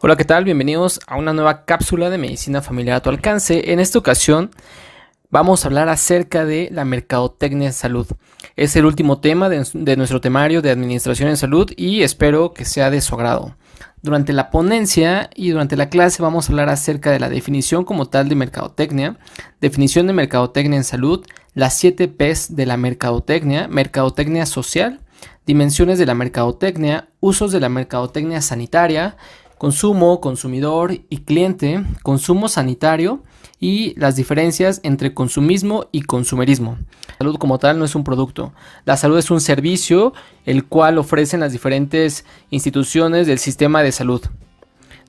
Hola, ¿qué tal? Bienvenidos a una nueva cápsula de medicina familiar a tu alcance. En esta ocasión vamos a hablar acerca de la mercadotecnia en salud. Es el último tema de nuestro temario de administración en salud y espero que sea de su agrado. Durante la ponencia y durante la clase vamos a hablar acerca de la definición como tal de mercadotecnia, definición de mercadotecnia en salud, las 7 P's de la mercadotecnia, mercadotecnia social, dimensiones de la mercadotecnia, usos de la mercadotecnia sanitaria, consumo, consumidor y cliente, consumo sanitario y las diferencias entre consumismo y consumerismo. La salud como tal no es un producto. La salud es un servicio el cual ofrecen las diferentes instituciones del sistema de salud.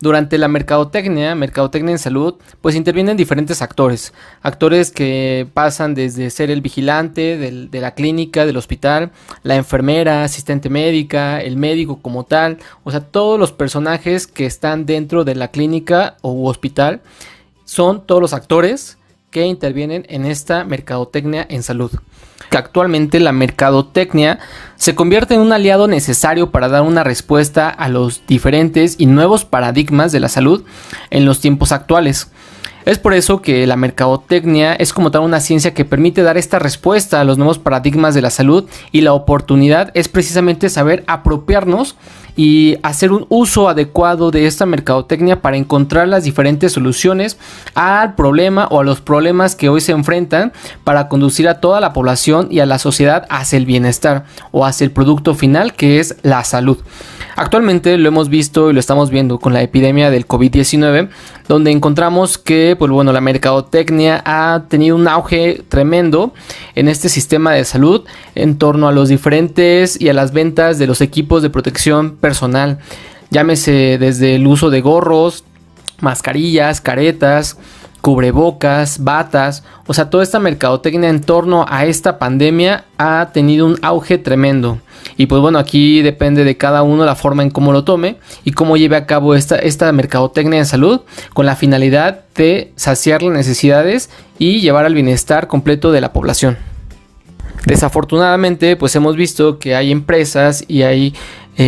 Durante la mercadotecnia en salud, pues intervienen diferentes actores que pasan desde ser el vigilante de la clínica, del hospital, la enfermera, asistente médica, el médico como tal, o sea, todos los personajes que están dentro de la clínica u hospital son todos los actores que intervienen en esta mercadotecnia en salud. Actualmente la mercadotecnia se convierte en un aliado necesario para dar una respuesta a los diferentes y nuevos paradigmas de la salud en los tiempos actuales. Es por eso que la mercadotecnia es como tal una ciencia que permite dar esta respuesta a los nuevos paradigmas de la salud, y la oportunidad es precisamente saber apropiarnos y hacer un uso adecuado de esta mercadotecnia para encontrar las diferentes soluciones al problema o a los problemas que hoy se enfrentan, para conducir a toda la población y a la sociedad hacia el bienestar o hacia el producto final, que es la salud. Actualmente lo hemos visto y lo estamos viendo con la epidemia del COVID-19, donde encontramos que la mercadotecnia ha tenido un auge tremendo en este sistema de salud en torno a los diferentes y a las ventas de los equipos de protección personal. Llámese desde el uso de gorros, mascarillas, caretas, cubrebocas, batas, o sea, toda esta mercadotecnia en torno a esta pandemia ha tenido un auge tremendo. Y aquí depende de cada uno la forma en cómo lo tome y cómo lleve a cabo esta mercadotecnia en salud, con la finalidad de saciar las necesidades y llevar al bienestar completo de la población. Desafortunadamente, hemos visto que hay empresas y hay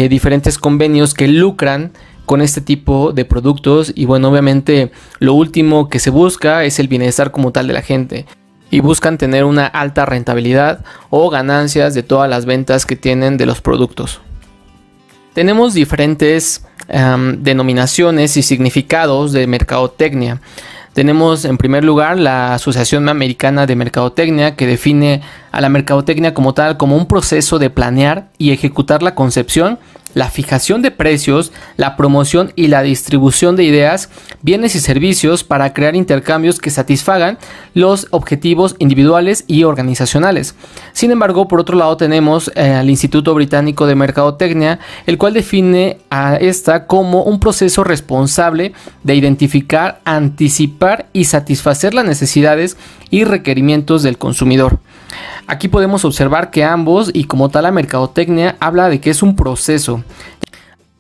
diferentes convenios que lucran con este tipo de productos, y obviamente lo último que se busca es el bienestar como tal de la gente, y buscan tener una alta rentabilidad o ganancias de todas las ventas que tienen de los productos. Tenemos diferentes denominaciones y significados de mercadotecnia. Tenemos en primer lugar la Asociación Americana de Mercadotecnia, que define a la mercadotecnia como tal como un proceso de planear y ejecutar la concepción, la fijación de precios, la promoción y la distribución de ideas, bienes y servicios para crear intercambios que satisfagan los objetivos individuales y organizacionales. Sin embargo, por otro lado tenemos al Instituto Británico de Mercadotecnia, el cual define a esta como un proceso responsable de identificar, anticipar y satisfacer las necesidades y requerimientos del consumidor. Aquí podemos observar que ambos, y como tal la mercadotecnia, habla de que es un proceso.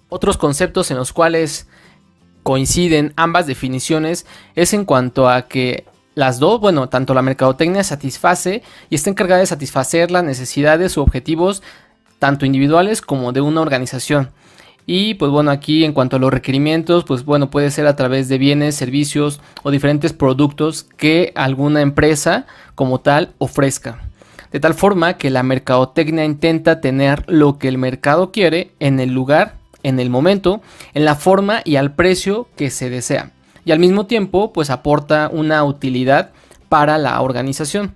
Otros conceptos en los cuales coinciden ambas definiciones es en cuanto a que las dos, tanto la mercadotecnia satisface y está encargada de satisfacer las necesidades u objetivos tanto individuales como de una organización. Y aquí en cuanto a los requerimientos, puede ser a través de bienes, servicios o diferentes productos que alguna empresa como tal ofrezca. De tal forma que la mercadotecnia intenta tener lo que el mercado quiere en el lugar, en el momento, en la forma y al precio que se desea. Y al mismo tiempo, aporta una utilidad para la organización.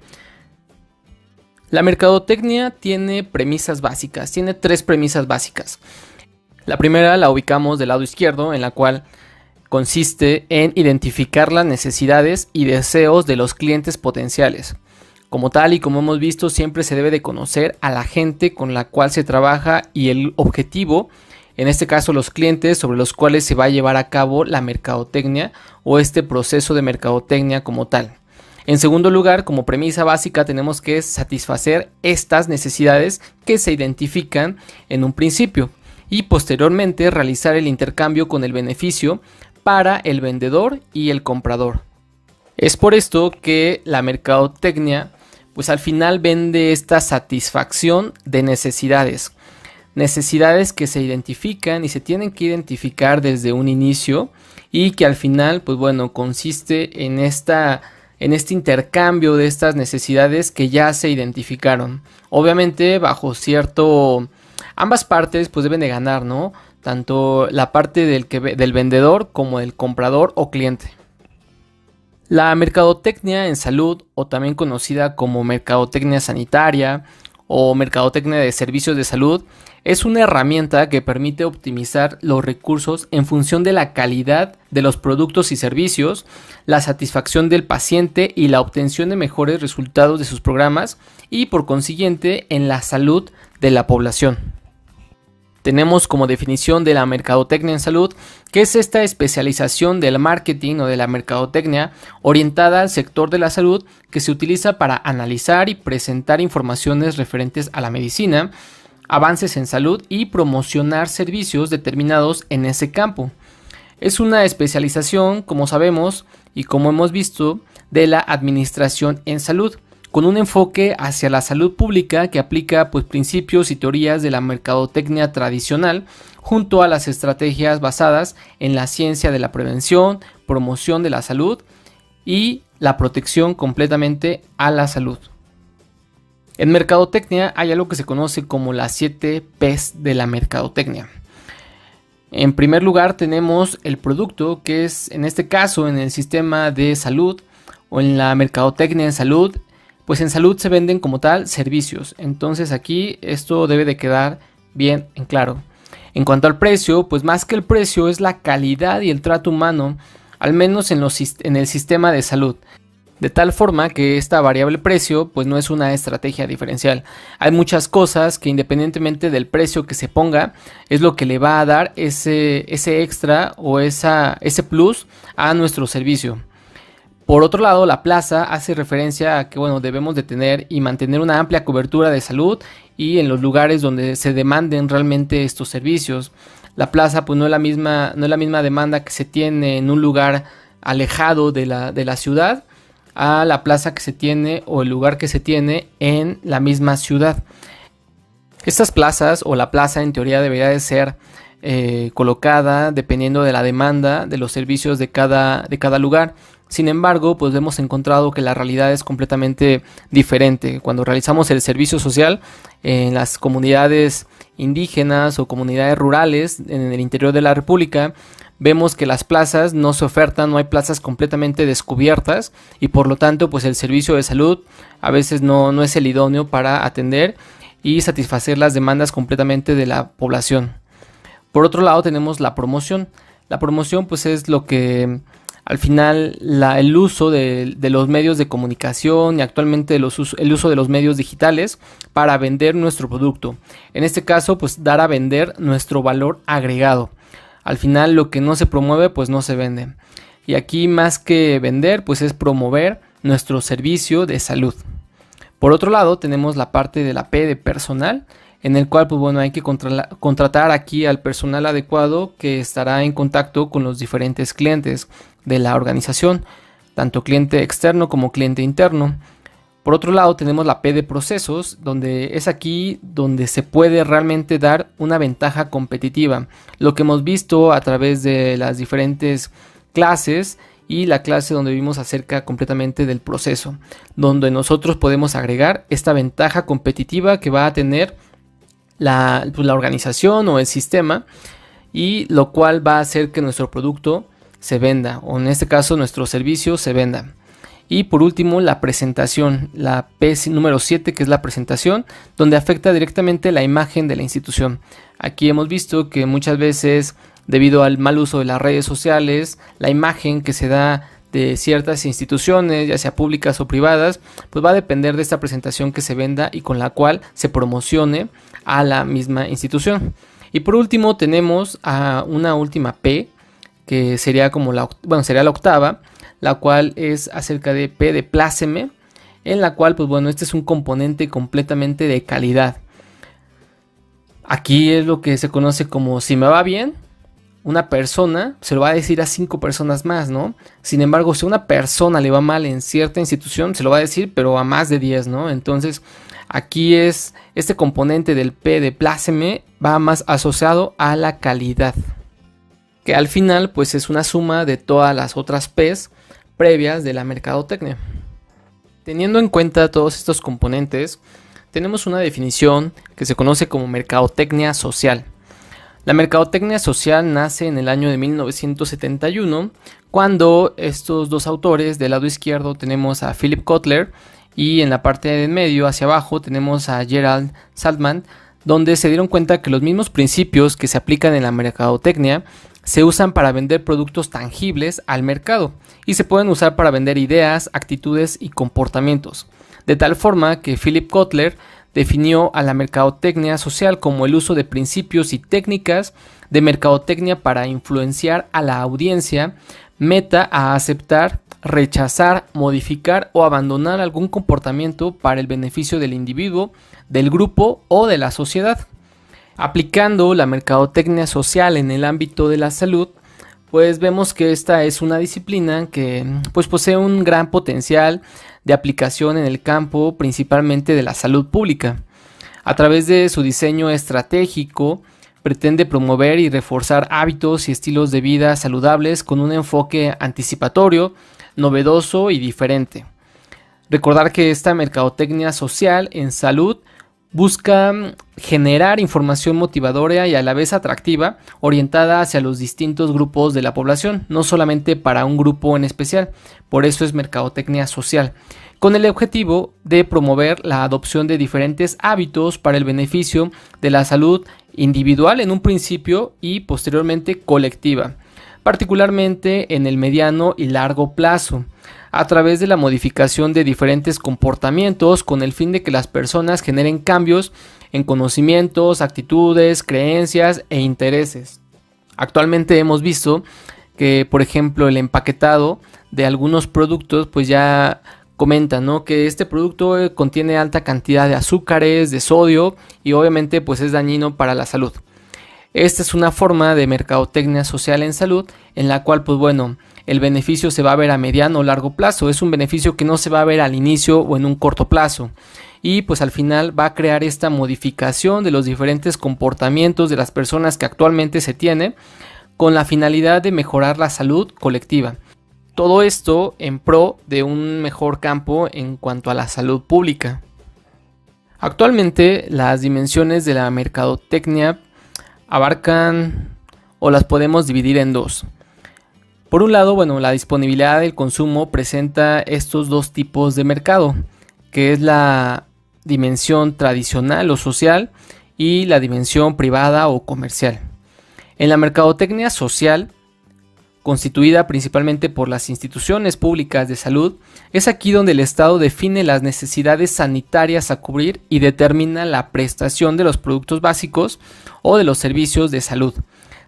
La mercadotecnia tiene premisas básicas, tiene 3 premisas básicas. La primera la ubicamos del lado izquierdo, en la cual consiste en identificar las necesidades y deseos de los clientes potenciales. Como tal y como hemos visto, siempre se debe de conocer a la gente con la cual se trabaja y el objetivo, en este caso los clientes sobre los cuales se va a llevar a cabo la mercadotecnia o este proceso de mercadotecnia como tal. En segundo lugar, como premisa básica, tenemos que satisfacer estas necesidades que se identifican en un principio, y posteriormente realizar el intercambio con el beneficio para el vendedor y el comprador. Es por esto que la mercadotecnia al final vende esta satisfacción de necesidades. necesidades que se identifican y se tienen que identificar desde un inicio y que al final, pues bueno, consiste en este intercambio de estas necesidades que ya se identificaron. Obviamente ambas partes pues deben de ganar, ¿no? Tanto la parte del vendedor como del comprador o cliente. La mercadotecnia en salud, o también conocida como mercadotecnia sanitaria o mercadotecnia de servicios de salud, es una herramienta que permite optimizar los recursos en función de la calidad de los productos y servicios, la satisfacción del paciente y la obtención de mejores resultados de sus programas y por consiguiente en la salud de la población. Tenemos como definición de la mercadotecnia en salud, que es esta especialización del marketing o de la mercadotecnia orientada al sector de la salud que se utiliza para analizar y presentar informaciones referentes a la medicina, avances en salud y promocionar servicios determinados en ese campo. Es una especialización, como sabemos y como hemos visto, de la administración en salud, con un enfoque hacia la salud pública que aplica pues principios y teorías de la mercadotecnia tradicional junto a las estrategias basadas en la ciencia de la prevención, promoción de la salud y la protección completamente a la salud. En mercadotecnia hay algo que se conoce como las 7 P's de la mercadotecnia. En primer lugar tenemos el producto, que es en este caso en el sistema de salud o en la mercadotecnia en salud, pues en salud se venden como tal servicios. Entonces aquí esto debe de quedar bien en claro. En cuanto al precio, pues más que el precio es la calidad y el trato humano, al menos en el sistema de salud. De tal forma que esta variable precio pues no es una estrategia diferencial. Hay muchas cosas que independientemente del precio que se ponga es lo que le va a dar ese extra o ese plus a nuestro servicio. Por otro lado, la plaza hace referencia a que debemos de tener y mantener una amplia cobertura de salud y en los lugares donde se demanden realmente estos servicios. La plaza pues no es la misma demanda que se tiene en un lugar alejado de la ciudad a la plaza que se tiene o el lugar que se tiene en la misma ciudad. Estas plazas o la plaza en teoría debería de ser colocada dependiendo de la demanda de los servicios de cada lugar. Sin embargo, pues hemos encontrado que la realidad es completamente diferente. Cuando realizamos el servicio social en las comunidades indígenas o comunidades rurales en el interior de la República, vemos que las plazas no se ofertan, no hay plazas completamente descubiertas y por lo tanto pues el servicio de salud a veces no es el idóneo para atender y satisfacer las demandas completamente de la población. Por otro lado tenemos la promoción. La promoción pues es lo que al final el uso de los medios de comunicación y actualmente el uso de los medios digitales para vender nuestro producto. En este caso pues dar a vender nuestro valor agregado. Al final lo que no se promueve pues no se vende. Y aquí más que vender pues es promover nuestro servicio de salud. Por otro lado tenemos la parte de la P de personal, en el cual pues hay que contratar aquí al personal adecuado que estará en contacto con los diferentes clientes de la organización, tanto cliente externo como cliente interno. Por otro lado tenemos la P de procesos, donde es aquí donde se puede realmente dar una ventaja competitiva. Lo que hemos visto a través de las diferentes clases y la clase donde vimos acerca completamente del proceso, donde nosotros podemos agregar esta ventaja competitiva que va a tener la organización o el sistema, y lo cual va a hacer que nuestro producto se venda, o en este caso nuestro servicio se venda. Y por último la presentación, la P número 7, que es la presentación, donde afecta directamente la imagen de la institución. Aquí hemos visto que muchas veces, debido al mal uso de las redes sociales, la imagen que se da de ciertas instituciones, ya sea públicas o privadas, pues va a depender de esta presentación que se venda y con la cual se promocione a la misma institución. Y por último tenemos a una última P, que sería sería la octava, la cual es acerca de P de pláceme, en la cual este es un componente completamente de calidad. Aquí es lo que se conoce como si me va bien una persona se lo va a decir a 5 personas más, ¿no? Sin embargo, si a una persona le va mal en cierta institución, se lo va a decir, pero a más de 10, ¿no? Entonces, aquí es este componente del P de pláceme va más asociado a la calidad, que al final pues es una suma de todas las otras P's previas de la mercadotecnia. Teniendo en cuenta todos estos componentes, tenemos una definición que se conoce como mercadotecnia social. La mercadotecnia social nace en el año de 1971, cuando estos dos autores, del lado izquierdo tenemos a Philip Kotler y en la parte de en medio hacia abajo tenemos a Gerald Saltman, donde se dieron cuenta que los mismos principios que se aplican en la mercadotecnia se usan para vender productos tangibles al mercado y se pueden usar para vender ideas, actitudes y comportamientos. De tal forma que Philip Kotler definió a la mercadotecnia social como el uso de principios y técnicas de mercadotecnia para influenciar a la audiencia meta a aceptar, rechazar, modificar o abandonar algún comportamiento para el beneficio del individuo, del grupo o de la sociedad. Aplicando la mercadotecnia social en el ámbito de la salud, pues vemos que esta es una disciplina que pues posee un gran potencial de aplicación en el campo principalmente de la salud pública. A través de su diseño estratégico, pretende promover y reforzar hábitos y estilos de vida saludables con un enfoque anticipatorio, novedoso y diferente. Recordar que esta mercadotecnia social en salud busca generar información motivadora y a la vez atractiva, orientada hacia los distintos grupos de la población, no solamente para un grupo en especial. Por eso es mercadotecnia social, con el objetivo de promover la adopción de diferentes hábitos para el beneficio de la salud individual en un principio y posteriormente colectiva, particularmente en el mediano y largo plazo, a través de la modificación de diferentes comportamientos con el fin de que las personas generen cambios en conocimientos, actitudes, creencias e intereses. Actualmente hemos visto que, por ejemplo, el empaquetado de algunos productos pues ya comenta, ¿no?, que este producto contiene alta cantidad de azúcares, de sodio y obviamente pues es dañino para la salud. Esta es una forma de mercadotecnia social en salud en la cual pues bueno, el beneficio se va a ver a mediano o largo plazo. Es un beneficio que no se va a ver al inicio o en un corto plazo. Y pues al final va a crear esta modificación de los diferentes comportamientos de las personas que actualmente se tiene con la finalidad de mejorar la salud colectiva. Todo esto en pro de un mejor campo en cuanto a la salud pública. Actualmente las dimensiones de la mercadotecnia abarcan o las podemos dividir en dos. Por un lado, bueno, la disponibilidad del consumo presenta estos dos tipos de mercado, que es la dimensión tradicional o social y la dimensión privada o comercial. En la mercadotecnia social, constituida principalmente por las instituciones públicas de salud, es aquí donde el Estado define las necesidades sanitarias a cubrir y determina la prestación de los productos básicos o de los servicios de salud.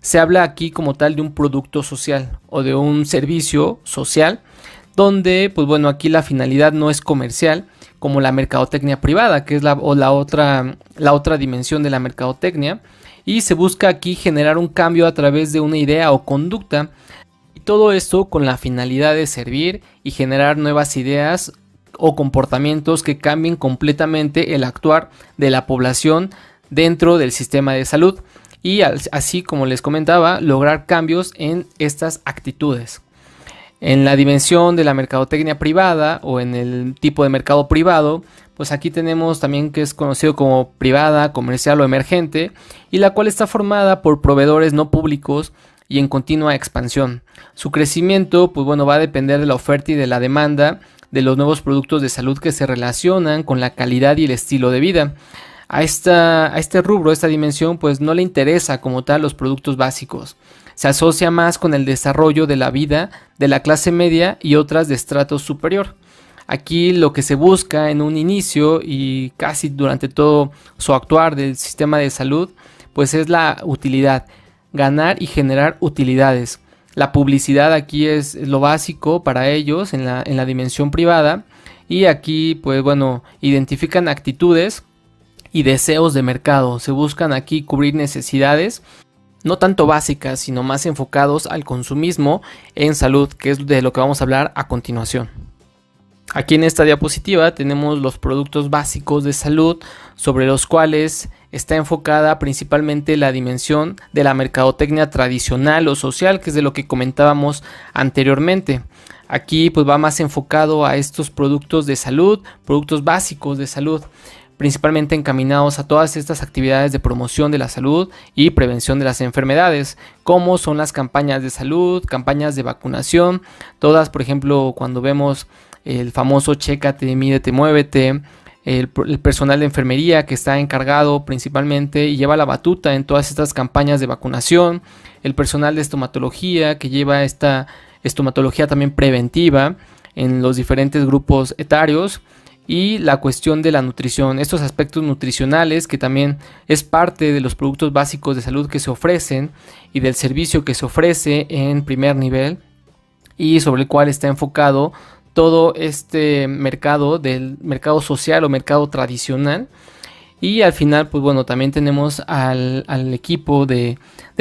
Se habla aquí como tal de un producto social o de un servicio social donde pues bueno, aquí la finalidad no es comercial como la mercadotecnia privada, que es la otra dimensión de la mercadotecnia, y se busca aquí generar un cambio a través de una idea o conducta, y todo esto con la finalidad de servir y generar nuevas ideas o comportamientos que cambien completamente el actuar de la población dentro del sistema de salud. Y así como les comentaba, lograr cambios en estas actitudes. En la dimensión de la mercadotecnia privada o en el tipo de mercado privado, pues aquí tenemos también que es conocido como privada, comercial o emergente, y la cual está formada por proveedores no públicos y en continua expansión. Su crecimiento pues bueno, va a depender de la oferta y de la demanda de los nuevos productos de salud que se relacionan con la calidad y el estilo de vida. A este rubro, a esta dimensión, pues no le interesa como tal los productos básicos. Se asocia más con el desarrollo de la vida de la clase media y otras de estrato superior. Aquí lo que se busca en un inicio y casi durante todo su actuar del sistema de salud, pues es la utilidad, ganar y generar utilidades. La publicidad aquí es lo básico para ellos en la dimensión privada, y aquí pues bueno, identifican actitudes y deseos de mercado. Se buscan aquí cubrir necesidades no tanto básicas, sino más enfocados al consumismo en salud, que es de lo que vamos a hablar a continuación. Aquí en esta diapositiva tenemos los productos básicos de salud sobre los cuales está enfocada principalmente la dimensión de la mercadotecnia tradicional o social, que es de lo que comentábamos anteriormente. Aquí pues va más enfocado a estos productos de salud, productos básicos de salud, principalmente encaminados a todas estas actividades de promoción de la salud y prevención de las enfermedades, como son las campañas de salud, campañas de vacunación, todas, por ejemplo, cuando vemos el famoso Chécate, Mídete, Muévete, el personal de enfermería que está encargado principalmente y lleva la batuta en todas estas campañas de vacunación, el personal de estomatología que lleva esta estomatología también preventiva en los diferentes grupos etarios, y la cuestión de la nutrición, estos aspectos nutricionales que también es parte de los productos básicos de salud que se ofrecen y del servicio que se ofrece en primer nivel, y sobre el cual está enfocado todo este mercado del mercado social o mercado tradicional. Y al final, pues bueno, también tenemos al equipo de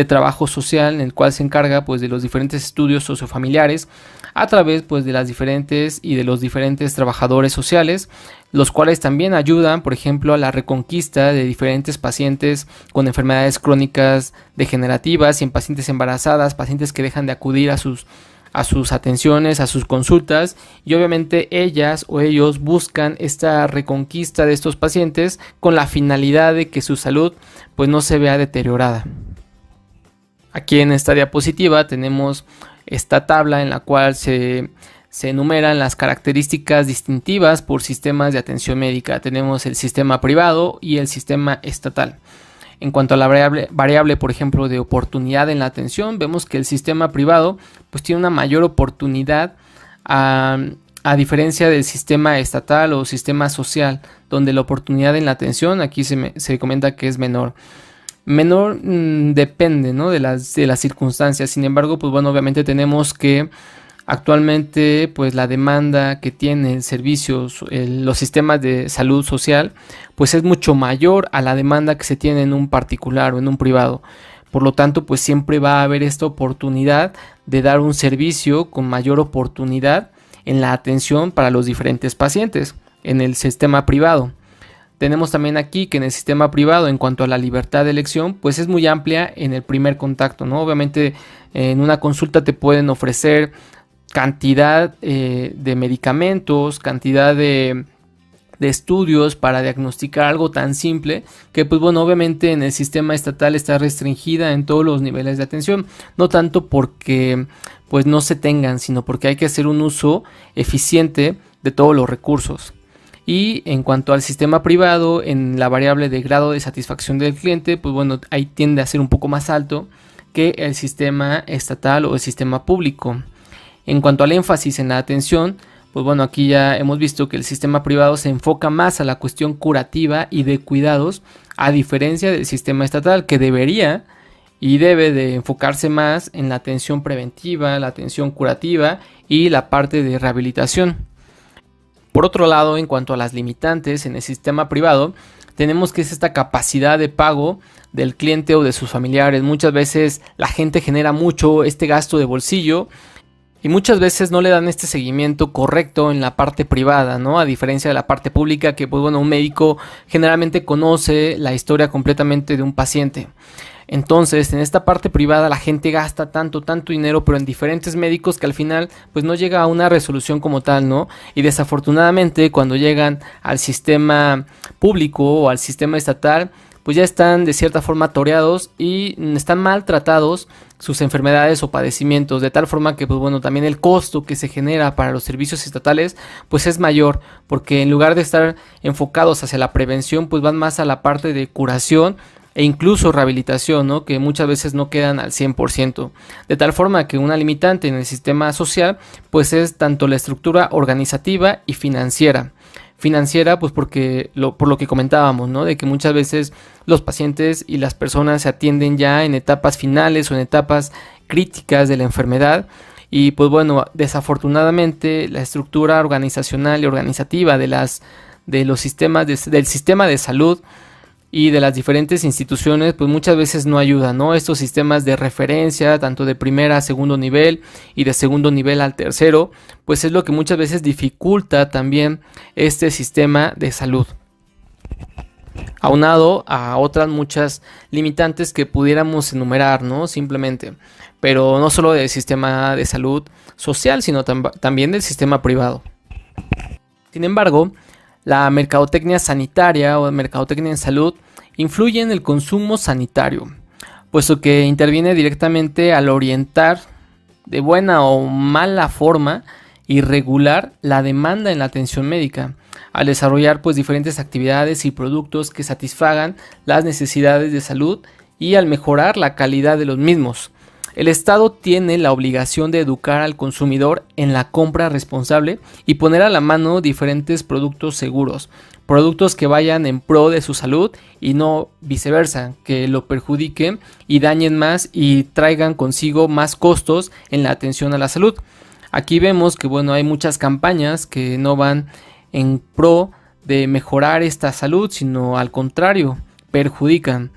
trabajo social, en el cual se encarga pues de los diferentes estudios sociofamiliares a través pues de las diferentes y de los diferentes trabajadores sociales, los cuales también ayudan, por ejemplo, a la reconquista de diferentes pacientes con enfermedades crónicas degenerativas y en pacientes embarazadas, pacientes que dejan de acudir a sus atenciones, a sus consultas, y obviamente ellas o ellos buscan esta reconquista de estos pacientes con la finalidad de que su salud pues no se vea deteriorada. Aquí en esta diapositiva tenemos esta tabla en la cual se enumeran las características distintivas por sistemas de atención médica. Tenemos el sistema privado y el sistema estatal. En cuanto a la variable, por ejemplo, de oportunidad en la atención, vemos que el sistema privado pues tiene una mayor oportunidad a diferencia del sistema estatal o sistema social, donde la oportunidad en la atención aquí se comenta que es menor. Menor depende, ¿no?, de las circunstancias. Sin embargo, pues bueno, obviamente tenemos que actualmente pues la demanda que tiene el servicio, los sistemas de salud social, pues es mucho mayor a la demanda que se tiene en un particular o en un privado. Por lo tanto, pues siempre va a haber esta oportunidad de dar un servicio con mayor oportunidad en la atención para los diferentes pacientes en el sistema privado. Tenemos también aquí que en el sistema privado, en cuanto a la libertad de elección, pues es muy amplia en el primer contacto, ¿no? Obviamente en una consulta te pueden ofrecer cantidad de medicamentos, cantidad de estudios para diagnosticar algo tan simple que pues bueno, obviamente en el sistema estatal está restringida en todos los niveles de atención, no tanto porque pues no se tengan, sino porque hay que hacer un uso eficiente de todos los recursos. Y en cuanto al sistema privado, en la variable de grado de satisfacción del cliente, pues bueno, ahí tiende a ser un poco más alto que el sistema estatal o el sistema público. En cuanto al énfasis en la atención, pues bueno, aquí ya hemos visto que el sistema privado se enfoca más a la cuestión curativa y de cuidados, a diferencia del sistema estatal, que debería y debe de enfocarse más en la atención preventiva, la atención curativa y la parte de rehabilitación. Por otro lado, en cuanto a las limitantes en el sistema privado, tenemos que es esta capacidad de pago del cliente o de sus familiares. Muchas veces la gente genera mucho este gasto de bolsillo y muchas veces no le dan este seguimiento correcto en la parte privada, ¿no? A diferencia de la parte pública, que pues bueno, un médico generalmente conoce la historia completamente de un paciente. Entonces, en esta parte privada la gente gasta tanto dinero, pero en diferentes médicos, que al final pues no llega a una resolución como tal, ¿no? Y desafortunadamente cuando llegan al sistema público o al sistema estatal, pues ya están de cierta forma toreados y están maltratados sus enfermedades o padecimientos, de tal forma que pues bueno, también el costo que se genera para los servicios estatales pues es mayor, porque en lugar de estar enfocados hacia la prevención, pues van más a la parte de curación e incluso rehabilitación, ¿no?, que muchas veces no quedan al 100%, de tal forma que una limitante en el sistema social pues es tanto la estructura organizativa y financiera, pues porque por lo que comentábamos, ¿no?, de que muchas veces los pacientes y las personas se atienden ya en etapas finales o en etapas críticas de la enfermedad. Y pues bueno, desafortunadamente la estructura organizacional y organizativa de los sistemas del sistema de salud y de las diferentes instituciones, pues muchas veces no ayudan, ¿no? Estos sistemas de referencia, tanto de primera a segundo nivel y de segundo nivel al tercero, pues es lo que muchas veces dificulta también este sistema de salud. Aunado a otras muchas limitantes que pudiéramos enumerar, ¿no? Simplemente, pero no solo del sistema de salud social, sino también del sistema privado. Sin embargo, la mercadotecnia sanitaria o mercadotecnia en salud influye en el consumo sanitario, puesto que interviene directamente al orientar de buena o mala forma y regular la demanda en la atención médica, al desarrollar pues diferentes actividades y productos que satisfagan las necesidades de salud y al mejorar la calidad de los mismos. El Estado tiene la obligación de educar al consumidor en la compra responsable y poner a la mano diferentes productos seguros, productos que vayan en pro de su salud y no viceversa, que lo perjudiquen y dañen más y traigan consigo más costos en la atención a la salud. Aquí vemos que hay muchas campañas que no van en pro de mejorar esta salud, sino al contrario, perjudican.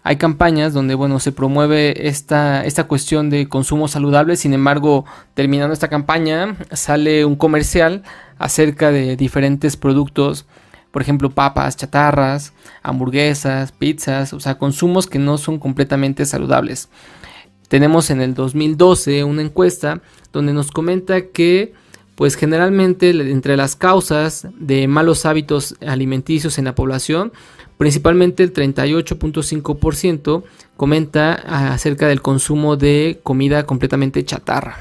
Hay campañas donde se promueve esta cuestión de consumo saludable. Sin embargo, terminando esta campaña sale un comercial acerca de diferentes productos, por ejemplo papas, chatarras, hamburguesas, pizzas, o sea, consumos que no son completamente saludables. Tenemos en el 2012 una encuesta donde nos comenta que pues generalmente entre las causas de malos hábitos alimenticios en la población, principalmente el 38.5% comenta acerca del consumo de comida completamente chatarra.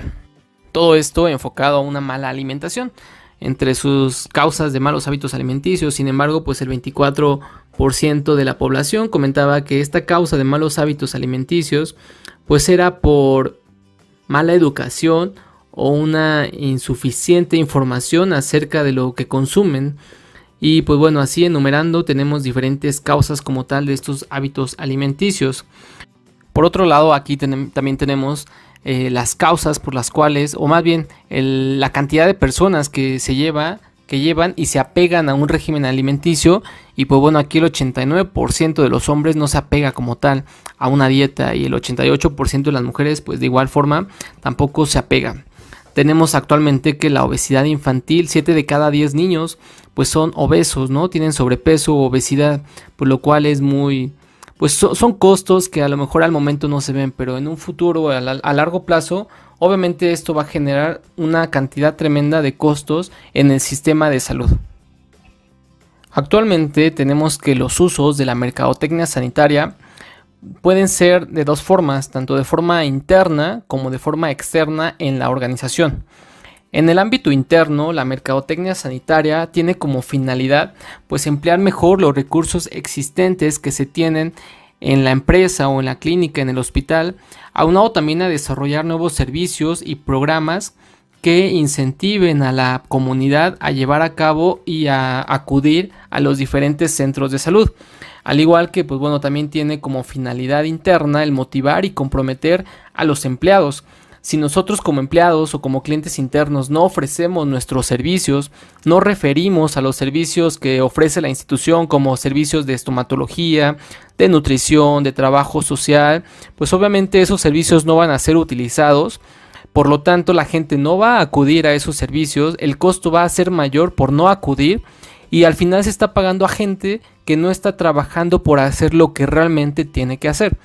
Todo esto enfocado a una mala alimentación. Entre sus causas de malos hábitos alimenticios, sin embargo, pues el 24% de la población comentaba que esta causa de malos hábitos alimenticios pues era por mala educación o una insuficiente información acerca de lo que consumen. Y pues así enumerando tenemos diferentes causas como tal de estos hábitos alimenticios. Por otro lado, aquí también tenemos las causas por las cuales, o más bien la cantidad de personas que llevan y se apegan a un régimen alimenticio. Y pues aquí el 89% de los hombres no se apega como tal a una dieta, y el 88% de las mujeres pues de igual forma tampoco se apega. Tenemos actualmente que la obesidad infantil, 7 de cada 10 niños pues son obesos, ¿no? Tienen sobrepeso o obesidad, por lo cual es muy... pues son costos que a lo mejor al momento no se ven, pero en un futuro a largo plazo, obviamente esto va a generar una cantidad tremenda de costos en el sistema de salud. Actualmente tenemos que los usos de la mercadotecnia sanitaria pueden ser de dos formas, tanto de forma interna como de forma externa en la organización. En el ámbito interno, la mercadotecnia sanitaria tiene como finalidad pues emplear mejor los recursos existentes que se tienen en la empresa o en la clínica, en el hospital, aunado también a desarrollar nuevos servicios y programas que incentiven a la comunidad a llevar a cabo y a acudir a los diferentes centros de salud. Al igual que también tiene como finalidad interna el motivar y comprometer a los empleados. Si nosotros como empleados o como clientes internos no ofrecemos nuestros servicios, no referimos a los servicios que ofrece la institución como servicios de estomatología, de nutrición, de trabajo social, pues obviamente esos servicios no van a ser utilizados. Por lo tanto, la gente no va a acudir a esos servicios, el costo va a ser mayor por no acudir y al final se está pagando a gente que no está trabajando por hacer lo que realmente tiene que hacer.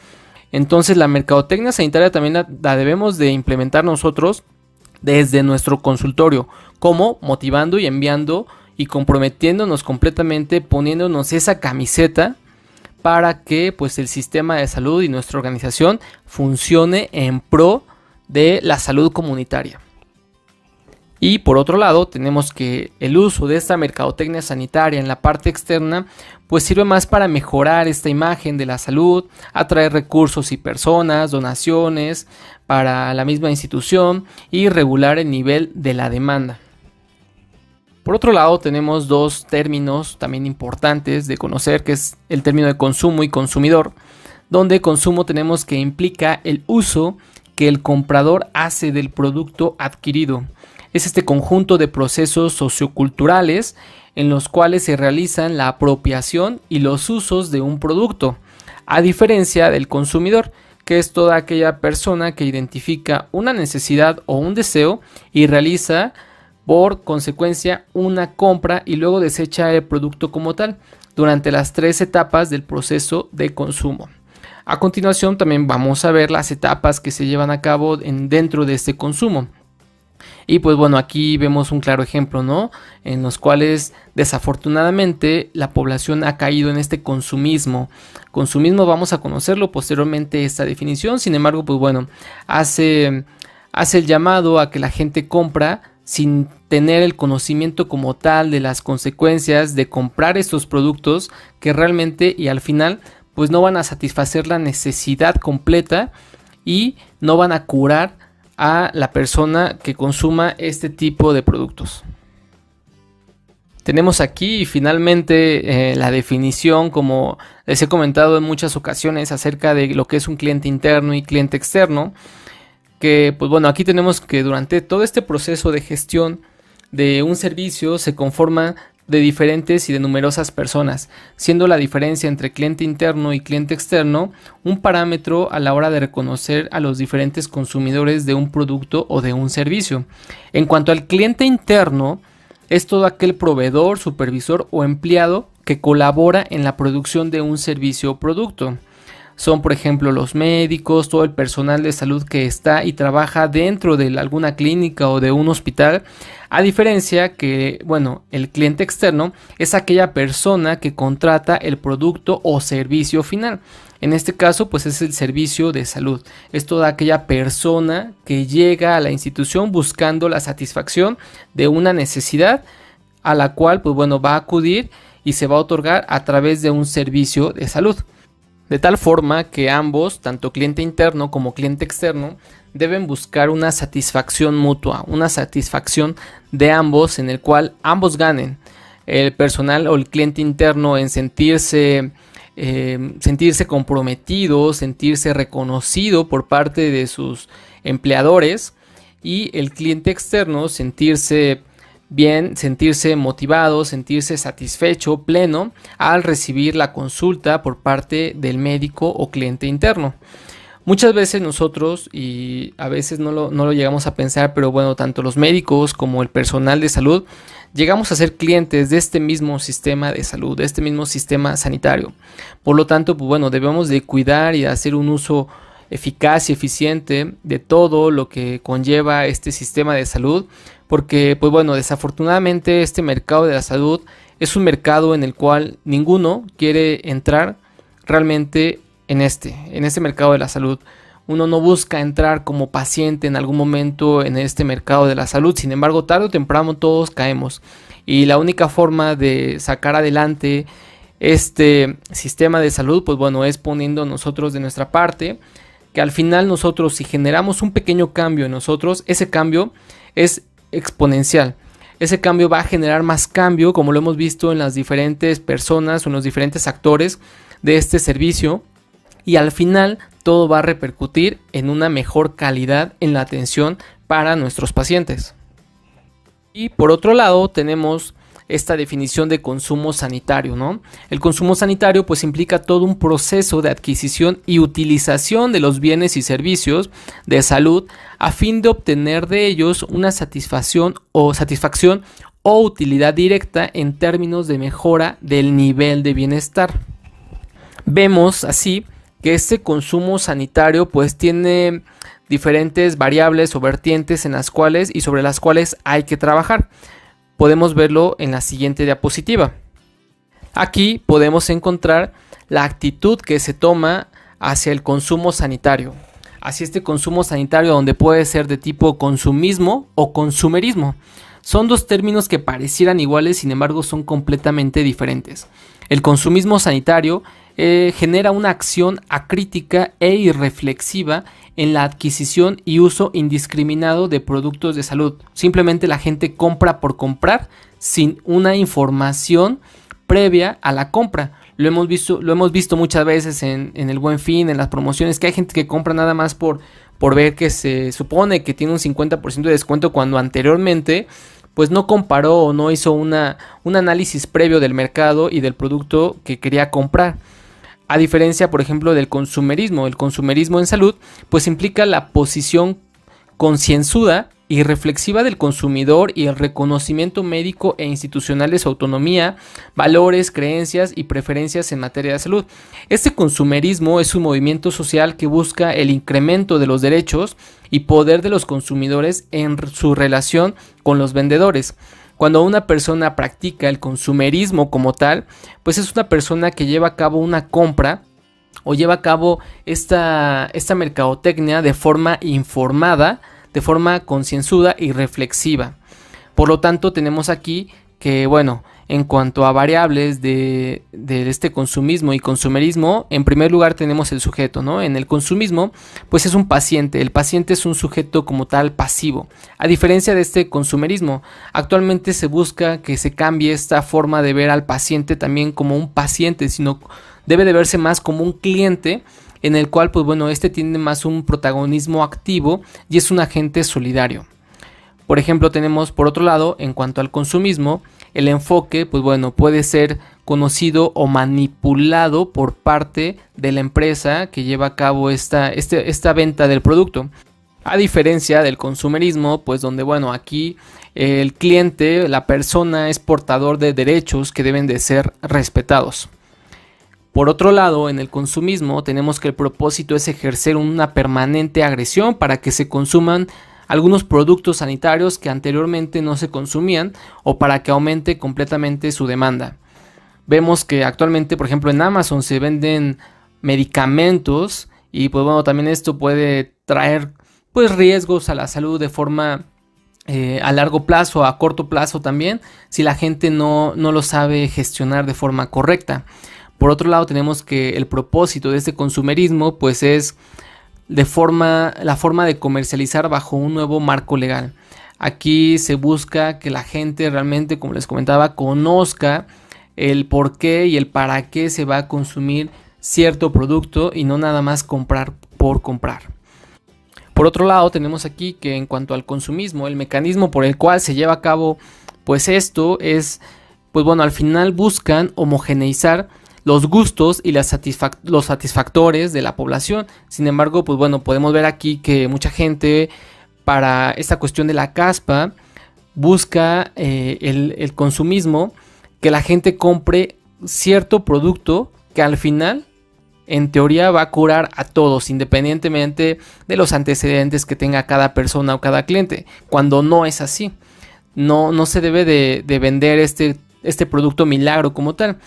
Entonces la mercadotecnia sanitaria también la debemos de implementar nosotros desde nuestro consultorio, como motivando y enviando y comprometiéndonos completamente, poniéndonos esa camiseta para que pues el sistema de salud y nuestra organización funcione en pro de la salud comunitaria. Y por otro lado tenemos que el uso de esta mercadotecnia sanitaria en la parte externa pues sirve más para mejorar esta imagen de la salud, atraer recursos y personas, donaciones para la misma institución y regular el nivel de la demanda. Por otro lado tenemos dos términos también importantes de conocer, que es el término de consumo y consumidor, donde consumo tenemos que implica el uso que el comprador hace del producto adquirido. Es este conjunto de procesos socioculturales en los cuales se realizan la apropiación y los usos de un producto, a diferencia del consumidor, que es toda aquella persona que identifica una necesidad o un deseo y realiza por consecuencia una compra y luego desecha el producto como tal durante las 3 etapas del proceso de consumo. A continuación también vamos a ver las etapas que se llevan a cabo dentro de este consumo. Y pues bueno, aquí vemos un claro ejemplo, ¿no? En los cuales desafortunadamente la población ha caído en este consumismo. Consumismo vamos a conocerlo posteriormente esta definición, sin embargo, pues bueno, hace el llamado a que la gente compra sin tener el conocimiento como tal de las consecuencias de comprar estos productos que realmente y al final pues no van a satisfacer la necesidad completa y no van a curar a la persona que consuma este tipo de productos. Tenemos aquí finalmente la definición, como les he comentado en muchas ocasiones, acerca de lo que es un cliente interno y cliente externo, que pues bueno, aquí tenemos que durante todo este proceso de gestión de un servicio se conforma de diferentes y de numerosas personas, siendo la diferencia entre cliente interno y cliente externo un parámetro a la hora de reconocer a los diferentes consumidores de un producto o de un servicio. En cuanto al cliente interno, es todo aquel proveedor, supervisor o empleado que colabora en la producción de un servicio o producto. Son, por ejemplo, los médicos, todo el personal de salud que está y trabaja dentro de alguna clínica o de un hospital, a diferencia que, bueno, el cliente externo es aquella persona que contrata el producto o servicio final. En este caso, pues es el servicio de salud. Es toda aquella persona que llega a la institución buscando la satisfacción de una necesidad a la cual, pues bueno, va a acudir y se va a otorgar a través de un servicio de salud. De tal forma que ambos, tanto cliente interno como cliente externo, deben buscar una satisfacción mutua, una satisfacción de ambos en el cual ambos ganen. El personal o el cliente interno en sentirse comprometido, sentirse reconocido por parte de sus empleadores, y el cliente externo sentirse bien, sentirse motivado, sentirse satisfecho, pleno al recibir la consulta por parte del médico o cliente interno. Muchas veces nosotros, y a veces no lo llegamos a pensar, pero bueno, tanto los médicos como el personal de salud llegamos a ser clientes de este mismo sistema de salud, de este mismo sistema sanitario. Por lo tanto, pues bueno, debemos de cuidar y hacer un uso eficaz y eficiente de todo lo que conlleva este sistema de salud, porque pues bueno, desafortunadamente este mercado de la salud es un mercado en el cual ninguno quiere entrar realmente en este mercado de la salud. Uno no busca entrar como paciente en algún momento en este mercado de la salud, sin embargo tarde o temprano todos caemos, y la única forma de sacar adelante este sistema de salud, pues bueno, es poniendo nosotros de nuestra parte, que al final nosotros, si generamos un pequeño cambio en nosotros, ese cambio es exponencial. Ese cambio va a generar más cambio, como lo hemos visto en las diferentes personas o en los diferentes actores de este servicio, y al final todo va a repercutir en una mejor calidad en la atención para nuestros pacientes. Y por otro lado tenemos esta definición de consumo sanitario, ¿no? El consumo sanitario pues implica todo un proceso de adquisición y utilización de los bienes y servicios de salud a fin de obtener de ellos una satisfacción o utilidad directa en términos de mejora del nivel de bienestar. Vemos así que este consumo sanitario pues tiene diferentes variables o vertientes en las cuales y sobre las cuales hay que trabajar. Podemos verlo en la siguiente diapositiva. Aquí podemos encontrar la actitud que se toma hacia el consumo sanitario, hacia este consumo sanitario donde puede ser de tipo consumismo o consumerismo. Son dos términos que parecieran iguales, sin embargo son completamente diferentes. El consumismo sanitario genera una acción acrítica e irreflexiva en la adquisición y uso indiscriminado de productos de salud. Simplemente la gente compra por comprar sin una información previa a la compra. Lo hemos visto muchas veces en el Buen Fin, en las promociones, que hay gente que compra nada más por ver que se supone que tiene un 50% de descuento, cuando anteriormente pues no comparó o no hizo un análisis previo del mercado y del producto que quería comprar. A diferencia, por ejemplo, del consumerismo. El consumerismo en salud pues implica la posición concienzuda y reflexiva del consumidor y el reconocimiento médico e institucional de su autonomía, valores, creencias y preferencias en materia de salud. Este consumerismo es un movimiento social que busca el incremento de los derechos y poder de los consumidores en su relación con los vendedores. Cuando una persona practica el consumerismo como tal, pues es una persona que lleva a cabo una compra o lleva a cabo esta mercadotecnia de forma informada, de forma concienzuda y reflexiva. Por lo tanto, tenemos aquí que, bueno, en cuanto a variables de este consumismo y consumerismo, en primer lugar tenemos el sujeto, ¿no? En el consumismo, pues es un paciente. El paciente es un sujeto como tal pasivo. A diferencia de este consumerismo, actualmente se busca que se cambie esta forma de ver al paciente también como un paciente, sino debe de verse más como un cliente, en el cual, pues bueno, este tiene más un protagonismo activo y es un agente solidario. Por ejemplo, tenemos por otro lado, en cuanto al consumismo, el enfoque, pues bueno, puede ser conocido o manipulado por parte de la empresa que lleva a cabo esta venta del producto. A diferencia del consumerismo, pues donde, bueno, aquí el cliente, la persona es portador de derechos que deben de ser respetados. Por otro lado, en el consumismo tenemos que el propósito es ejercer una permanente agresión para que se consuman algunos productos sanitarios que anteriormente no se consumían o para que aumente completamente su demanda. Vemos que actualmente, por ejemplo, en Amazon se venden medicamentos y pues bueno, también esto puede traer pues riesgos a la salud de forma a largo plazo, a corto plazo también, si la gente no lo sabe gestionar de forma correcta. Por otro lado, tenemos que el propósito de este consumerismo pues es la forma de comercializar bajo un nuevo marco legal. Aquí se busca que la gente realmente, como les comentaba, conozca el por qué y el para qué se va a consumir cierto producto y no nada más comprar por comprar. Por otro lado, tenemos aquí que en cuanto al consumismo, el mecanismo por el cual se lleva a cabo pues esto es, pues bueno, al final buscan homogeneizar los gustos y los satisfactores de la población. Sin embargo, pues bueno, podemos ver aquí que mucha gente para esta cuestión de la caspa busca el consumismo, que la gente compre cierto producto que al final en teoría va a curar a todos, independientemente de los antecedentes que tenga cada persona o cada cliente, cuando no es así. No se debe de vender este producto milagro como tal.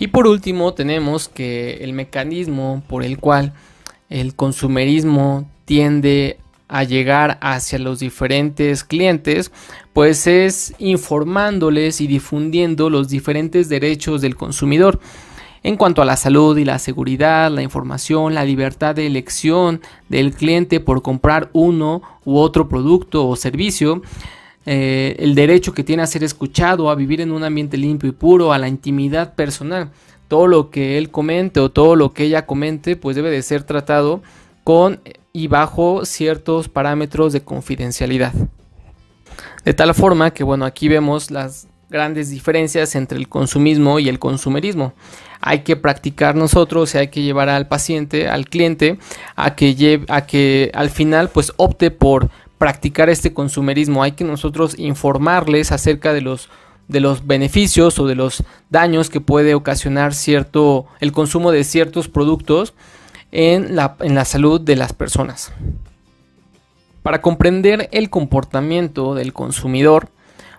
Y por último tenemos que el mecanismo por el cual el consumerismo tiende a llegar hacia los diferentes clientes, pues es informándoles y difundiendo los diferentes derechos del consumidor en cuanto a la salud y la seguridad, la información, la libertad de elección del cliente por comprar uno u otro producto o servicio. El derecho que tiene a ser escuchado, a vivir en un ambiente limpio y puro, a la intimidad personal. Todo lo que él comente o todo lo que ella comente pues debe de ser tratado con y bajo ciertos parámetros de confidencialidad. De tal forma que bueno, aquí vemos las grandes diferencias entre el consumismo y el consumerismo. Hay que practicar nosotros y hay que llevar al paciente, al cliente, a que al final pues opte por practicar este consumerismo. Hay que nosotros informarles acerca de los beneficios o de los daños que puede ocasionar el consumo de ciertos productos en la salud de las personas. Para comprender el comportamiento del consumidor,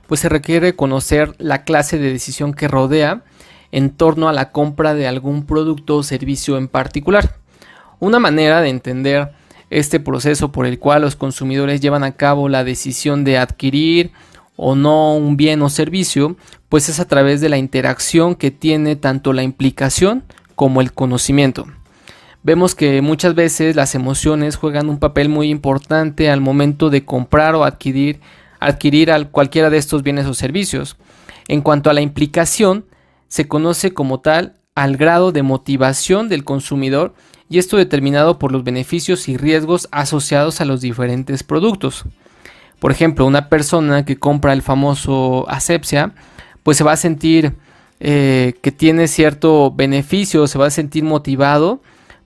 pues se requiere conocer la clase de decisión que rodea en torno a la compra de algún producto o servicio en particular. Una manera de entender este proceso por el cual los consumidores llevan a cabo la decisión de adquirir o no un bien o servicio, pues es a través de la interacción que tiene tanto la implicación como el conocimiento. Vemos que muchas veces las emociones juegan un papel muy importante al momento de comprar o adquirir cualquiera de estos bienes o servicios. En cuanto a la implicación, se conoce como tal al grado de motivación del consumidor, y esto determinado por los beneficios y riesgos asociados a los diferentes productos. Por ejemplo, una persona que compra el famoso Asepxia, pues se va a sentir que tiene cierto beneficio, se va a sentir motivado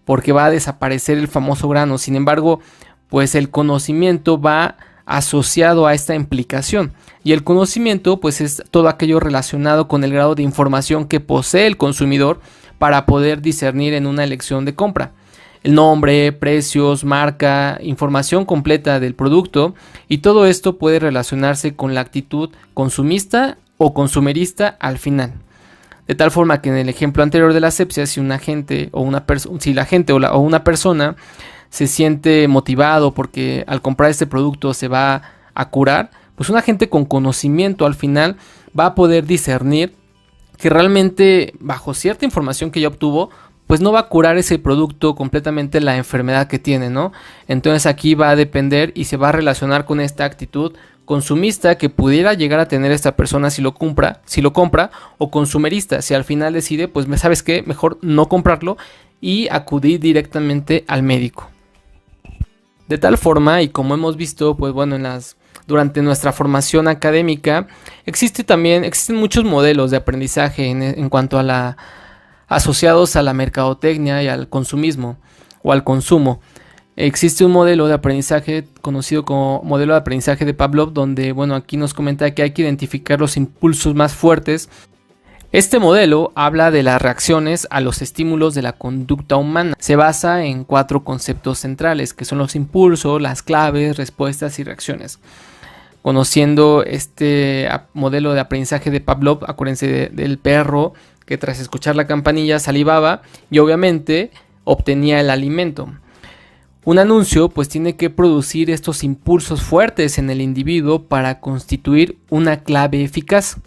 porque va a desaparecer el famoso grano. Sin embargo, pues el conocimiento va asociado a esta implicación, y el conocimiento pues es todo aquello relacionado con el grado de información que posee el consumidor para poder discernir en una elección de compra. El nombre, precios, marca, información completa del producto, y todo esto puede relacionarse con la actitud consumista o consumerista al final. De tal forma que en el ejemplo anterior de la asepsia, si la gente o una persona se siente motivado porque al comprar este producto se va a curar, pues una gente con conocimiento al final va a poder discernir que realmente bajo cierta información que ya obtuvo, pues no va a curar ese producto completamente la enfermedad que tiene, ¿no? Entonces aquí va a depender y se va a relacionar con esta actitud consumista que pudiera llegar a tener esta persona si lo compra, o consumerista, si al final decide, pues ¿sabes qué? Mejor no comprarlo y acudir directamente al médico. De tal forma, y como hemos visto, pues bueno, durante nuestra formación académica, existen muchos modelos de aprendizaje en cuanto a asociados a la mercadotecnia y al consumismo o al consumo. Existe un modelo de aprendizaje conocido como modelo de aprendizaje de Pavlov, donde, bueno, aquí nos comenta que hay que identificar los impulsos más fuertes. Este modelo habla de las reacciones a los estímulos de la conducta humana. Se basa en 4 conceptos centrales, que son los impulsos, las claves, respuestas y reacciones. Conociendo este modelo de aprendizaje de Pavlov, acuérdense del perro que tras escuchar la campanilla salivaba y obviamente obtenía el alimento. Un anuncio pues tiene que producir estos impulsos fuertes en el individuo para constituir una clave eficaz.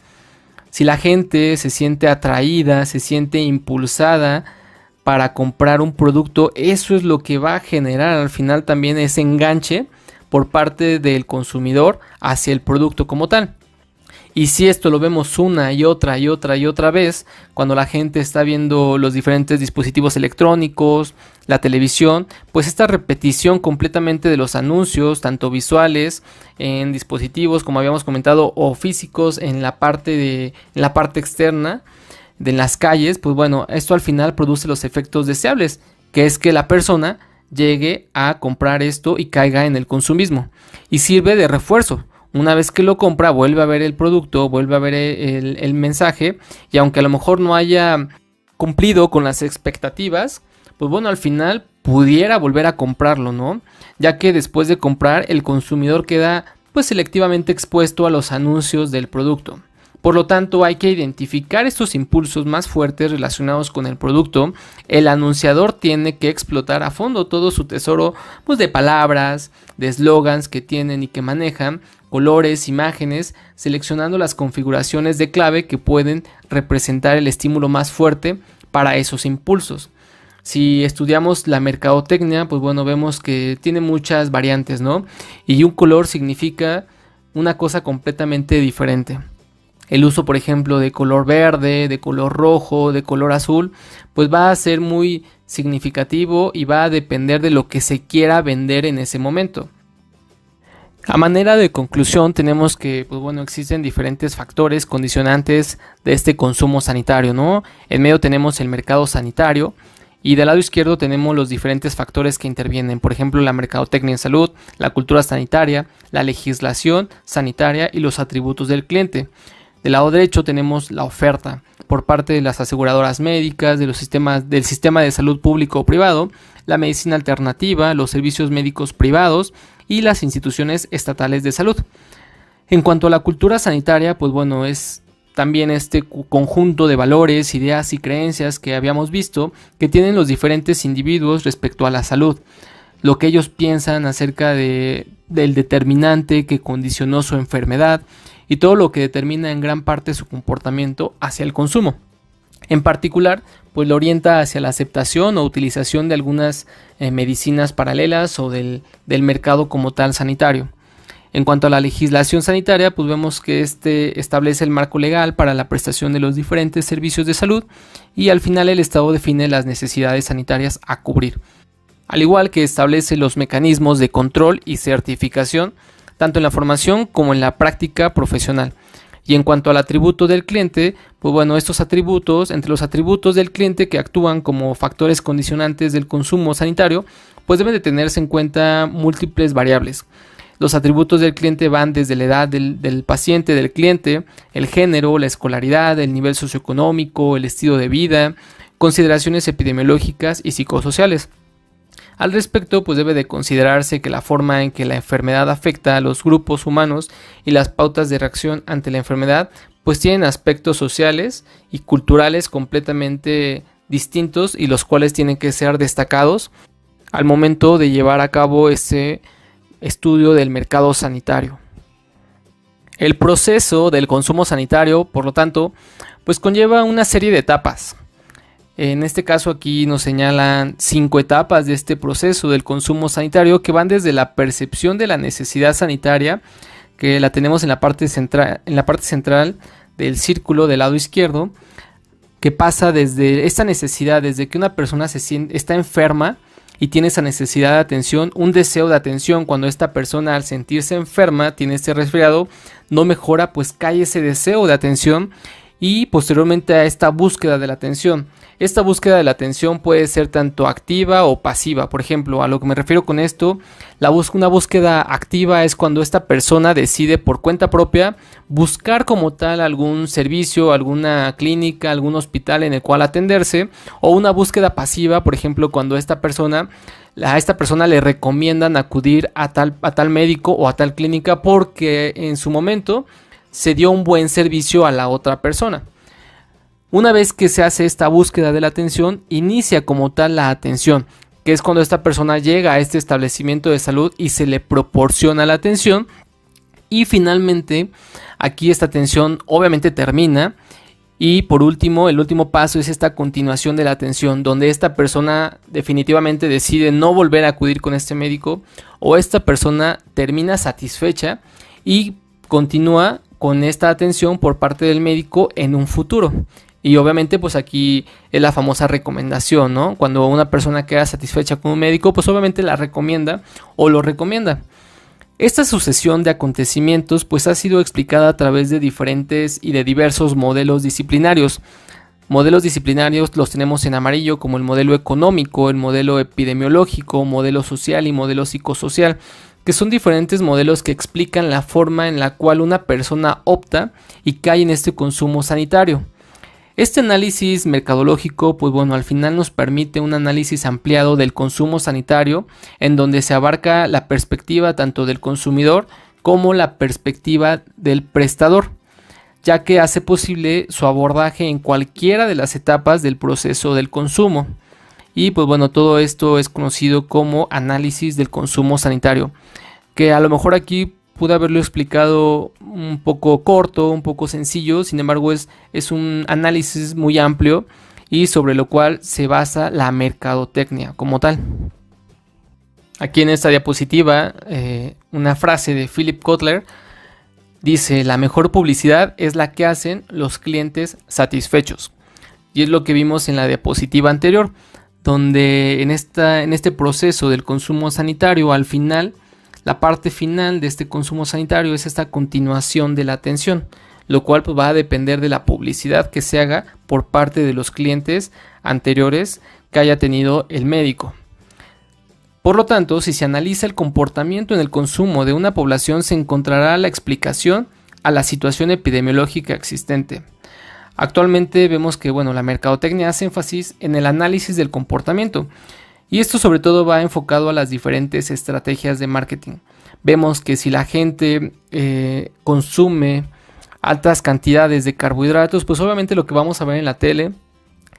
Si la gente se siente atraída, se siente impulsada para comprar un producto, eso es lo que va a generar al final también ese enganche por parte del consumidor hacia el producto como tal. Y si esto lo vemos una y otra vez, cuando la gente está viendo los diferentes dispositivos electrónicos, la televisión, pues esta repetición completamente de los anuncios, tanto visuales en dispositivos, como habíamos comentado, o físicos en la parte externa de las calles, pues bueno, esto al final produce los efectos deseables, que es que la persona llegue a comprar esto y caiga en el consumismo, y sirve de refuerzo. Una vez que lo compra, vuelve a ver el producto, vuelve a ver el mensaje, y aunque a lo mejor no haya cumplido con las expectativas, pues bueno, al final pudiera volver a comprarlo, ¿no? Ya que después de comprar, el consumidor queda pues selectivamente expuesto a los anuncios del producto. Por lo tanto, hay que identificar estos impulsos más fuertes relacionados con el producto. El anunciador tiene que explotar a fondo todo su tesoro pues, de palabras, de eslogans que tienen y que manejan, colores, imágenes, seleccionando las configuraciones de clave que pueden representar el estímulo más fuerte para esos impulsos. Si estudiamos la mercadotecnia, pues bueno, vemos que tiene muchas variantes, ¿no? Y un color significa una cosa completamente diferente. El uso, por ejemplo, de color verde, de color rojo, de color azul, pues va a ser muy significativo y va a depender de lo que se quiera vender en ese momento. A manera de conclusión, tenemos que, pues bueno, existen diferentes factores condicionantes de este consumo sanitario, ¿no? En medio tenemos el mercado sanitario y del lado izquierdo tenemos los diferentes factores que intervienen, por ejemplo, la mercadotecnia en salud, la cultura sanitaria, la legislación sanitaria y los atributos del cliente. Del lado derecho tenemos la oferta por parte de las aseguradoras médicas, del sistema de salud público o privado, la medicina alternativa, los servicios médicos privados y las instituciones estatales de salud. En cuanto a la cultura sanitaria, pues bueno, es también este conjunto de valores, ideas y creencias que habíamos visto que tienen los diferentes individuos respecto a la salud. Lo que ellos piensan acerca del determinante que condicionó su enfermedad y todo lo que determina en gran parte su comportamiento hacia el consumo. En particular, pues lo orienta hacia la aceptación o utilización de algunas medicinas paralelas o del mercado como tal sanitario. En cuanto a la legislación sanitaria, pues vemos que este establece el marco legal para la prestación de los diferentes servicios de salud y al final el Estado define las necesidades sanitarias a cubrir, al igual que establece los mecanismos de control y certificación tanto en la formación como en la práctica profesional. Y en cuanto al atributo del cliente, pues bueno, estos atributos, entre los atributos del cliente que actúan como factores condicionantes del consumo sanitario, pues deben de tenerse en cuenta múltiples variables. Los atributos del cliente van desde la edad del paciente, del cliente, el género, la escolaridad, el nivel socioeconómico, el estilo de vida, consideraciones epidemiológicas y psicosociales. Al respecto, pues debe de considerarse que la forma en que la enfermedad afecta a los grupos humanos y las pautas de reacción ante la enfermedad, pues tienen aspectos sociales y culturales completamente distintos y los cuales tienen que ser destacados al momento de llevar a cabo ese estudio del mercado sanitario. El proceso del consumo sanitario, por lo tanto, pues conlleva una serie de etapas. En este caso aquí nos señalan 5 etapas de este proceso del consumo sanitario que van desde la percepción de la necesidad sanitaria, que la tenemos en la parte central del círculo del lado izquierdo, que pasa desde esta necesidad, desde que una persona está enferma y tiene esa necesidad de atención, un deseo de atención. Cuando esta persona, al sentirse enferma, tiene este resfriado, no mejora, pues cae ese deseo de atención y posteriormente a esta búsqueda de la atención. Esta búsqueda de la atención puede ser tanto activa o pasiva. Por ejemplo, a lo que me refiero con esto, una búsqueda activa es cuando esta persona decide por cuenta propia buscar como tal algún servicio, alguna clínica, algún hospital en el cual atenderse, o una búsqueda pasiva, por ejemplo, cuando a esta persona le recomiendan acudir a tal médico o a tal clínica porque en su momento se dio un buen servicio a la otra persona. Una vez que se hace esta búsqueda de la atención, inicia como tal la atención, que es cuando esta persona llega a este establecimiento de salud y se le proporciona la atención. Y finalmente, aquí esta atención obviamente termina. Y por último, el último paso es esta continuación de la atención, donde esta persona definitivamente decide no volver a acudir con este médico, o esta persona termina satisfecha y continúa con esta atención por parte del médico en un futuro. Y obviamente pues aquí es la famosa recomendación, ¿no? Cuando una persona queda satisfecha con un médico, pues obviamente la recomienda o lo recomienda. Esta sucesión de acontecimientos pues ha sido explicada a través de diferentes y de diversos modelos disciplinarios. Modelos disciplinarios los tenemos en amarillo, como el modelo económico, el modelo epidemiológico, modelo social y modelo psicosocial, que son diferentes modelos que explican la forma en la cual una persona opta y cae en este consumo sanitario. Este análisis mercadológico, pues bueno, al final nos permite un análisis ampliado del consumo sanitario, en donde se abarca la perspectiva tanto del consumidor como la perspectiva del prestador, ya que hace posible su abordaje en cualquiera de las etapas del proceso del consumo. Y pues bueno, todo esto es conocido como análisis del consumo sanitario, que a lo mejor aquí pude haberlo explicado un poco corto, un poco sencillo. Sin embargo es un análisis muy amplio y sobre lo cual se basa la mercadotecnia como tal. Aquí en esta diapositiva una frase de Philip Kotler dice: la mejor publicidad es la que hacen los clientes satisfechos. Y es lo que vimos en la diapositiva anterior, donde en este proceso del consumo sanitario, al final, la parte final de este consumo sanitario es esta continuación de la atención, lo cual pues, va a depender de la publicidad que se haga por parte de los clientes anteriores que haya tenido el médico. Por lo tanto, si se analiza el comportamiento en el consumo de una población, se encontrará la explicación a la situación epidemiológica existente. Actualmente vemos que la mercadotecnia hace énfasis en el análisis del comportamiento, y esto sobre todo va enfocado a las diferentes estrategias de marketing. Vemos que si la gente consume altas cantidades de carbohidratos, pues obviamente lo que vamos a ver en la tele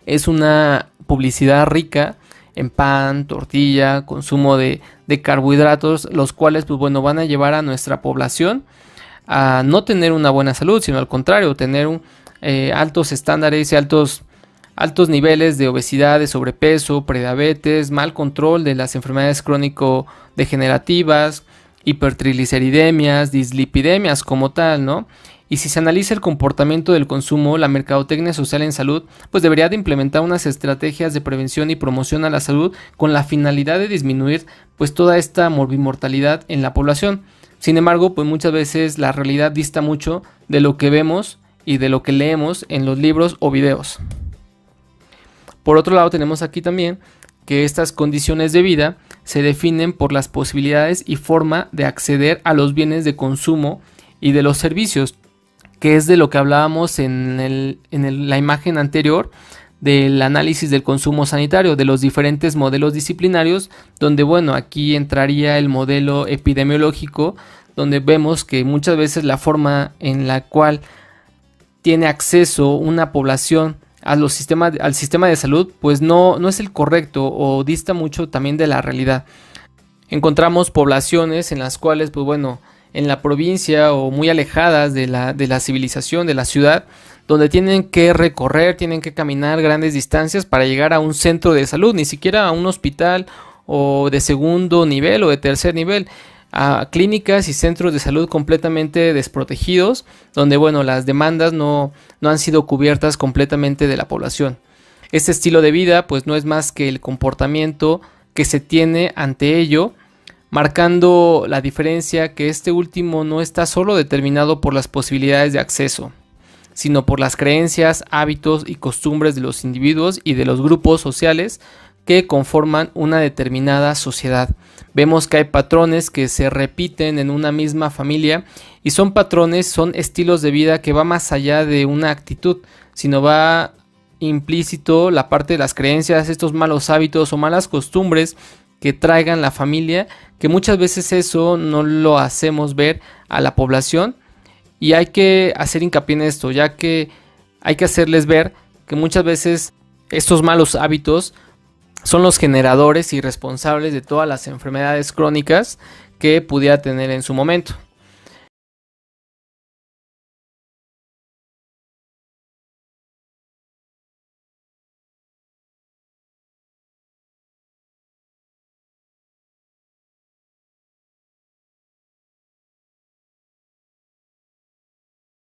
es una publicidad rica en pan, tortilla, consumo de carbohidratos, los cuales van a llevar a nuestra población a no tener una buena salud, sino al contrario, tener altos estándares y altos niveles de obesidad, de sobrepeso, prediabetes, mal control de las enfermedades crónico-degenerativas, hipertrigliceridemias, dislipidemias como tal, ¿no? Y si se analiza el comportamiento del consumo, la mercadotecnia social en salud, pues debería de implementar unas estrategias de prevención y promoción a la salud con la finalidad de disminuir pues toda esta morbimortalidad en la población. Sin embargo, pues muchas veces la realidad dista mucho de lo que vemos y de lo que leemos en los libros o videos. Por otro lado, tenemos aquí también que estas condiciones de vida se definen por las posibilidades y forma de acceder a los bienes de consumo y de los servicios, que es de lo que hablábamos en la imagen anterior del análisis del consumo sanitario, de los diferentes modelos disciplinarios, donde bueno, aquí entraría el modelo epidemiológico, donde vemos que muchas veces la forma en la cual tiene acceso una población al sistema de salud, pues no es el correcto o dista mucho también de la realidad. Encontramos poblaciones en las cuales, pues bueno, en la provincia o muy alejadas de la civilización, de la ciudad, donde tienen que recorrer, tienen que caminar grandes distancias para llegar a un centro de salud, ni siquiera a un hospital o de segundo nivel o de tercer nivel, a clínicas y centros de salud completamente desprotegidos, donde bueno, las demandas no han sido cubiertas completamente de la población. Este estilo de vida pues no es más que el comportamiento que se tiene ante ello, marcando la diferencia que este último no está solo determinado por las posibilidades de acceso, sino por las creencias, hábitos y costumbres de los individuos y de los grupos sociales que conforman una determinada sociedad. Vemos que hay patrones que se repiten en una misma familia y son estilos de vida que va más allá de una actitud, sino va implícito la parte de las creencias, estos malos hábitos o malas costumbres que traigan la familia, que muchas veces eso no lo hacemos ver a la población. Y hay que hacer hincapié en esto, ya que hay que hacerles ver que muchas veces estos malos hábitos son los generadores y responsables de todas las enfermedades crónicas que pudiera tener en su momento.